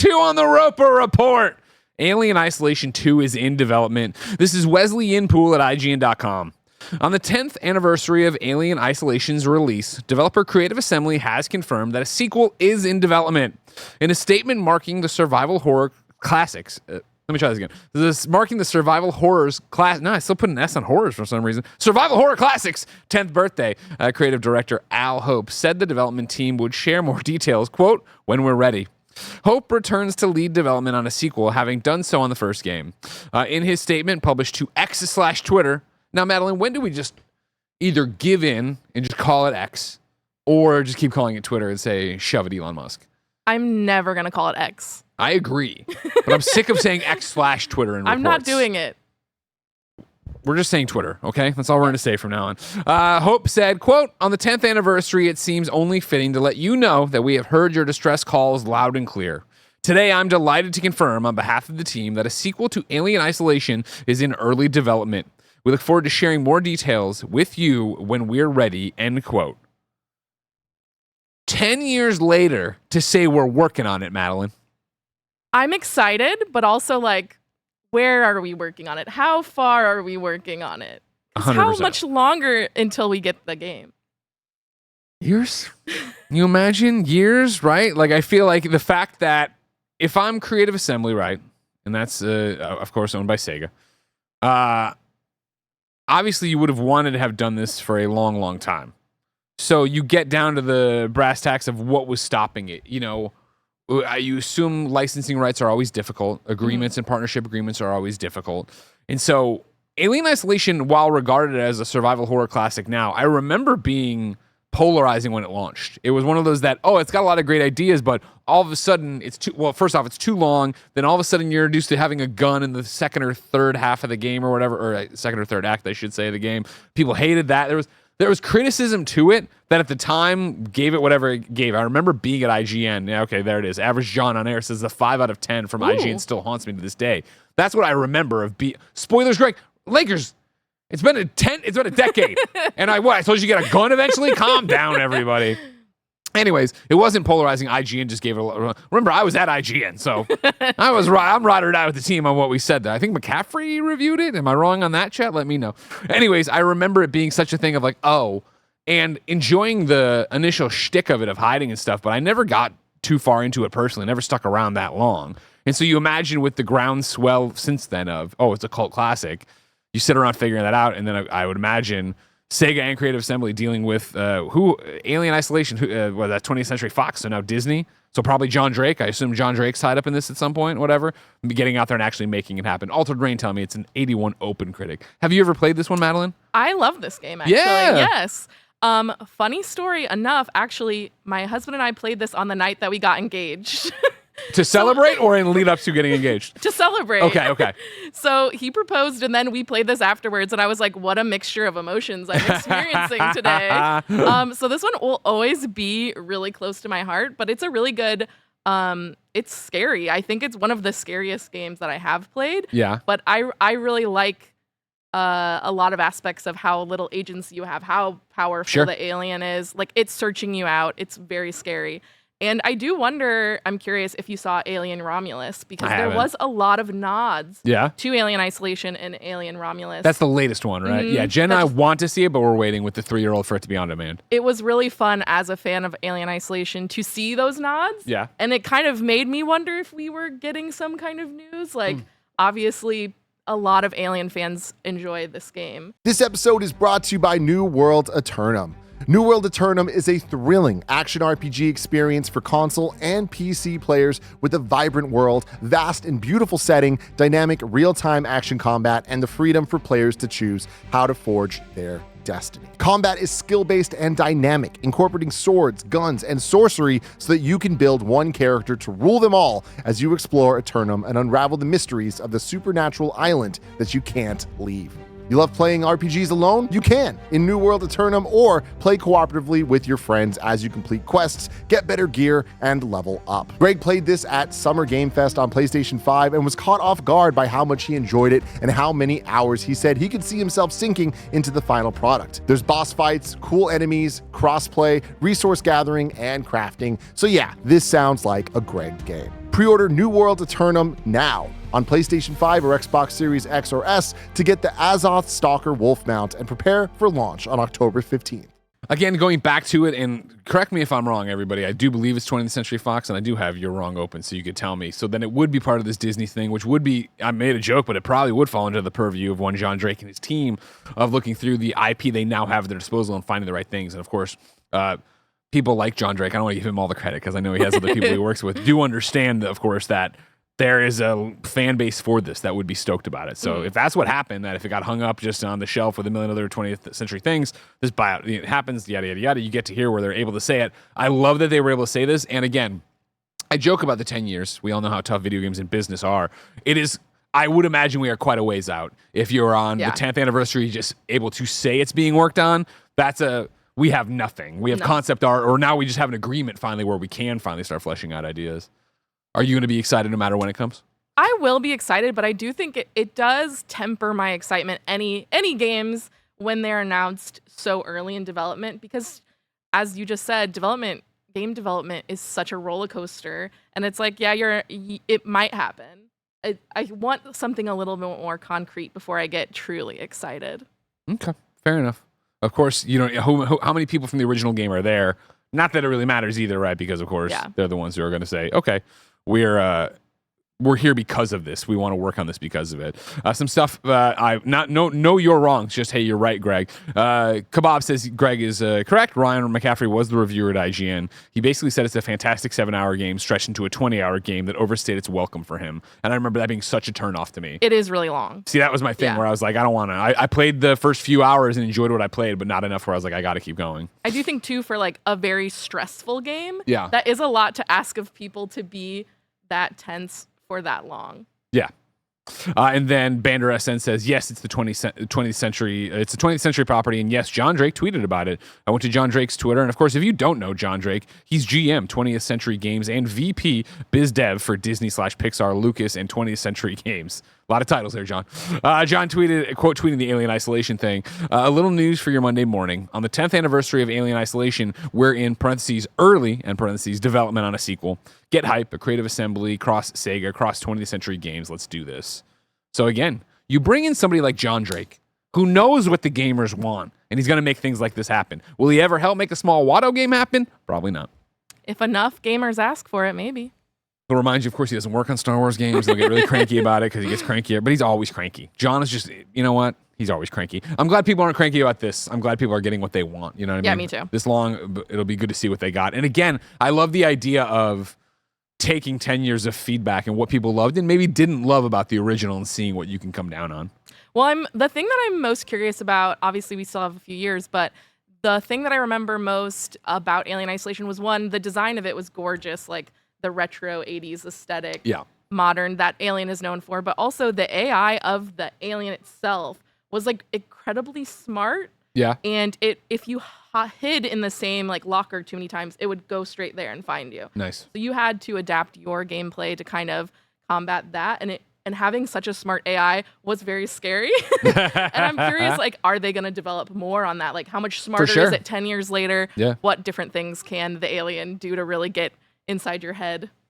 Two on the Roper Report. Alien Isolation 2 is in development. This is Wesley Yinpool at IGN.com. On the 10th anniversary of Alien Isolation's release, developer Creative Assembly has confirmed that a sequel is in development. In a statement marking the survival horror classics, let me try this again. This marking the survival horrors class. No, I still put an S on horrors for some reason. Survival horror classics 10th birthday. Creative director Al Hope said the development team would share more details. Quote, when we're ready. Hope returns to lead development on a sequel, having done so on the first game. In his statement published to X/Twitter. Now, Madeline, when do we just either give in and just call it X, or just keep calling it Twitter and say, shove it, Elon Musk? I'm never going to call it X. I agree, but I'm sick of saying X/Twitter in reports. I'm not doing it. We're just saying Twitter, okay? That's all we're going to say from now on. Hope said, quote, on the 10th anniversary, it seems only fitting to let you know that we have heard your distress calls loud and clear. Today, I'm delighted to confirm on behalf of the team that a sequel to Alien Isolation is in early development. We look forward to sharing more details with you when we're ready, end quote. 10 years later to say we're working on it, Madeline. I'm excited, but also like, where are we working on it? How far are we working on it? 100%. How much longer until we get the game? Years? You imagine years, right? Like, I feel like the fact that if I'm Creative Assembly, right, and that's, of course, owned by Sega, obviously you would have wanted to have done this for a long, long time. So you get down to the brass tacks of what was stopping it. You know, you assume licensing rights are always difficult. Agreements and partnership agreements are always difficult. And so Alien Isolation, while regarded as a survival horror classic now, I remember being polarizing when it launched. It was one of those that, oh, it's got a lot of great ideas, but all of a sudden it's too, well, first off, it's too long. Then all of a sudden you're introduced to having a gun in the second or third half of the game or whatever, or second or third act, I should say, of the game. People hated that. There was criticism to it that at the time gave it whatever it gave. I remember being at IGN. Yeah, okay, there it is. Average John on air says the 5 out of 10 from IGN still haunts me to this day. That's what I remember of spoilers, Greg. Lakers. It's been a decade. And I told you to get a gun eventually? Calm down, everybody. Anyways, it wasn't polarizing. IGN just gave it a remember, I was at IGN, so I'm ride or die with the team on what we said there. I think McCaffrey reviewed it. Am I wrong on that, chat? Let me know. Anyways, I remember it being such a thing of like, oh, and enjoying the initial shtick of it, of hiding and stuff, but I never got too far into it personally, never stuck around that long. And so you imagine with the groundswell since then of, oh, it's a cult classic, you sit around figuring that out, and then I would imagine Sega and Creative Assembly dealing with Alien Isolation, that 20th Century Fox, so now Disney. So probably John Drake. I assume John Drake's tied up in this at some point, whatever. Getting out there and actually making it happen. Altered Rain telling me it's an 81 open critic. Have you ever played this one, Madeline? I love this game, actually. Yeah. Yes. Funny story enough, actually, my husband and I played this on the night that we got engaged. To celebrate or in lead up to getting engaged? To celebrate. Okay. So he proposed, and then we played this afterwards, and I was like, what a mixture of emotions I'm experiencing today. So this one will always be really close to my heart, but it's a really good, it's scary. I think it's one of the scariest games that I have played. Yeah. But I really like a lot of aspects of how little agency you have, how powerful the alien is. Like, it's searching you out. It's very scary. And I do wonder, I'm curious if you saw Alien Romulus, because there was a lot of nods to Alien Isolation and Alien Romulus. That's the latest one, right? Mm-hmm. Yeah, Jen and I want to see it, but we're waiting with the 3-year-old for it to be on demand. It was really fun as a fan of Alien Isolation to see those nods. Yeah. And it kind of made me wonder if we were getting some kind of news. Like, obviously, a lot of Alien fans enjoy this game. This episode is brought to you by New World Aeternum. New World Aeternum is a thrilling action RPG experience for console and PC players with a vibrant world, vast and beautiful setting, dynamic real-time action combat, and the freedom for players to choose how to forge their destiny. Combat is skill-based and dynamic, incorporating swords, guns, and sorcery so that you can build one character to rule them all as you explore Aeternum and unravel the mysteries of the supernatural island that you can't leave. You love playing RPGs alone? You can in New World Aeternum, or play cooperatively with your friends as you complete quests, get better gear, and level up. Greg played this at Summer Game Fest on PlayStation 5 and was caught off guard by how much he enjoyed it and how many hours he said he could see himself sinking into the final product. There's boss fights, cool enemies, crossplay, resource gathering, and crafting. So yeah, this sounds like a Greg game. Pre-order New World Eternum now on PlayStation 5 or Xbox Series X or S to get the Azoth Stalker Wolf mount and prepare for launch on October 15th. Again, going back to it, and correct me if I'm wrong, everybody. I do believe it's 20th Century Fox, and I do have You're Wrong open, so you could tell me. So then it would be part of this Disney thing, which would be, I made a joke, but it probably would fall under the purview of one John Drake and his team of looking through the IP they now have at their disposal and finding the right things. And of course, people like John Drake, I don't want to give him all the credit because I know he has other people he works with, do understand, of course, that there is a fan base for this that would be stoked about it. So if that's what happened, that if it got hung up just on the shelf with a million other 20th century things, this buyout it happens, yada, yada, yada, you get to hear where they're able to say it. I love that they were able to say this. And again, I joke about the 10 years. We all know how tough video games in business are. It is, I would imagine we are quite a ways out. If you're on the 10th anniversary, just able to say it's being worked on, we have nothing. We have concept art, or now we just have an agreement finally where we can finally start fleshing out ideas. Are you going to be excited no matter when it comes? I will be excited, but I do think it does temper my excitement, any games when they're announced so early in development, because as you just said, game development is such a roller coaster, and it's like, it might happen. I want something a little bit more concrete before I get truly excited. Okay, fair enough. Of course, you know how many people from the original game are there. Not that it really matters either, right? Because of course they're the ones who are going to say, "Okay, we're here because of this. We want to work on this because of it." Some stuff no, you're wrong. It's just, hey, you're right, Greg. Kebab says Greg is correct. Ryan McCaffrey was the reviewer at IGN. He basically said it's a fantastic 7-hour game stretched into a 20-hour game that overstayed its welcome for him. And I remember that being such a turnoff to me. It is really long. See, that was my thing where I was like, I don't want to. I played the first few hours and enjoyed what I played, but not enough where I was like, I got to keep going. I do think too, for like a very stressful game, Yeah. that is a lot to ask of people to be that tense for that long. Yeah. And then Bander SN says, yes, it's the 20th century. It's a 20th century property. And yes, John Drake tweeted about it. I went to John Drake's Twitter. And of course, if you don't know John Drake, he's GM 20th Century Games and VP Biz Dev for Disney/Pixar, Lucas, and 20th Century Games. A lot of titles there, John. John tweeted, quote tweeting the Alien Isolation thing. A little news for your Monday morning. On the 10th anniversary of Alien Isolation, we're in parentheses early and parentheses development on a sequel. Get hype, a creative assembly, cross Sega, cross 20th Century Games. Let's do this. So again, you bring in somebody like John Drake, who knows what the gamers want, and he's going to make things like this happen. Will he ever help make a small Watto game happen? Probably not. If enough gamers ask for it, maybe. It'll remind you, of course, he doesn't work on Star Wars games. He'll get really cranky about it because he gets crankier, but he's always cranky. John is just, you know what? He's always cranky. I'm glad people aren't cranky about this. I'm glad people are getting what they want. You know what I mean? Yeah, me too. This long, it'll be good to see what they got. And again, I love the idea of taking 10 years of feedback and what people loved and maybe didn't love about the original and seeing what you can come down on. Well, the thing that I'm most curious about, obviously we still have a few years, but the thing that I remember most about Alien Isolation was, one, the design of it was gorgeous, like the retro 80s aesthetic, modern that Alien is known for, but also the AI of the alien itself was like incredibly smart. Yeah. And if you hid in the same like locker too many times, it would go straight there and find you. Nice. So you had to adapt your gameplay to kind of combat that, and having such a smart AI was very scary. And I'm curious, like, are they going to develop more on that? Like, how much smarter is it 10 years later? Yeah. What different things can the alien do to really get inside your head?